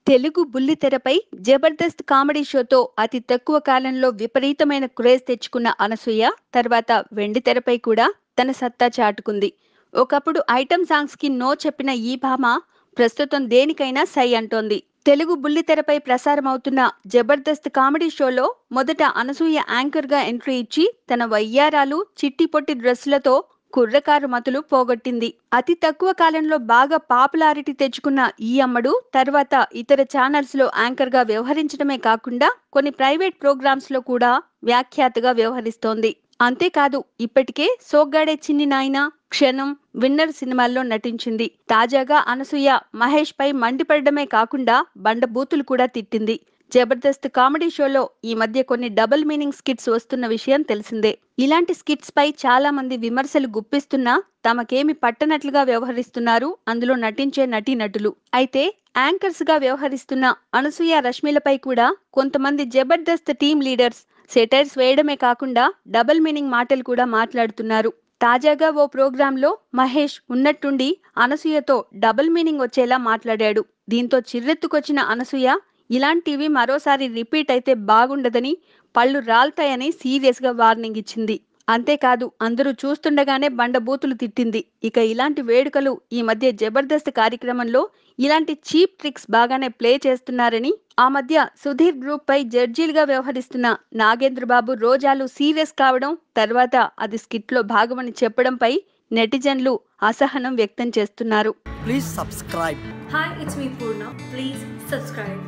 Telugu బుల్లితెరపై Jabardasth comedy షోతో అతి తక్కువ కాలంలో విపరీతమైన క్రేజ్ తెచ్చుకున్న అనసూయ తర్వాత వెండితెరపై కూడా తన సత్తా చాటుకుంది. ఒకప్పుడు ఐటమ్ సాంగ్స్ కి నో చెప్పిన ఈ భామ ప్రస్తుతం దేనికైనా సై అంటోంది. తెలుగు బుల్లితెరపై ప్రసారమవుతున్న జబర్దస్త్ కామెడీ షోలో మొదట అనసూయ యాంకర్ గా ఎంట్రీ ఇచ్చి తన వయ్యారాలు చిట్టి పొట్టి డ్రెస్సులతో కుర్రకారు మతులు పోగొట్టింది. అతి తక్కువ కాలంలో బాగా పాపులారిటీ తెచ్చుకున్న ఈ అమ్మడు తర్వాత ఇతర ఛానల్స్ లో యాంకర్ గా వ్యవహరించడమే కాకుండా కొన్ని ప్రైవేట్ ప్రోగ్రామ్స్ లో కూడా వ్యాఖ్యాతగా వ్యవహరిస్తోంది. అంతేకాదు ఇప్పటికే సోగ్గాడే చిన్ని నాయన, క్షణం, విన్నర్ సినిమాల్లో నటించింది. తాజాగా అనసూయ మహేష్ పై మండిపడడమే కాకుండా బండబూతులు కూడా తిట్టింది. జబర్దస్త్ కామెడీ షోలో ఈ మధ్య కొన్ని డబుల్ మీనింగ్ స్కిట్స్ వస్తున్న విషయం తెలిసిందే. ఇలాంటి స్కిట్స్ పై చాలా మంది విమర్శలు గుప్పిస్తున్నా తమకేమి పట్టనట్లుగా వ్యవహరిస్తున్నారు అందులో నటించే నటీనటులు. అయితే యాంకర్స్ గా వ్యవహరిస్తున్న అనసూయ, రష్మిలపై కూడా కొంతమంది జబర్దస్త్ టీమ్ లీడర్స్ సెటైర్స్ వేయడమే కాకుండా డబుల్ మీనింగ్ మాటలు కూడా మాట్లాడుతున్నారు. తాజాగా ఓ ప్రోగ్రాంలో మహేష్ ఉన్నట్టుండి అనసూయతో డబుల్ మీనింగ్ వచ్చేలా మాట్లాడాడు. దీంతో చిర్రెత్తుకొచ్చిన అనసూయ ఇలాంటివి మరోసారి రిపీట్ అయితే బాగుండదని, పళ్ళు రాల్తాయని సీరియస్ గా వార్నింగ్ ఇచ్చింది. అంతేకాదు అందరూ చూస్తుండగానే బండబూతులు తిట్టింది. ఇక ఇలాంటి వేడుకలు ఈ మధ్య జబర్దస్త్ కార్యక్రమంలో ఇలాంటి చీప్ ట్రిక్స్ బాగానే ప్లే చేస్తున్నారని, ఆ మధ్య సుధీర్ గ్రూప్ పై జడ్జీలుగా వ్యవహరిస్తున్న నాగేంద్ర బాబు, రోజాలు సీరియస్ కావడం, తర్వాత అది స్కిట్ లో భాగమని చెప్పడంపై నెటిజన్లు అసహనం వ్యక్తం చేస్తున్నారు. Please subscribe. Hi, it's me Purna. Please subscribe.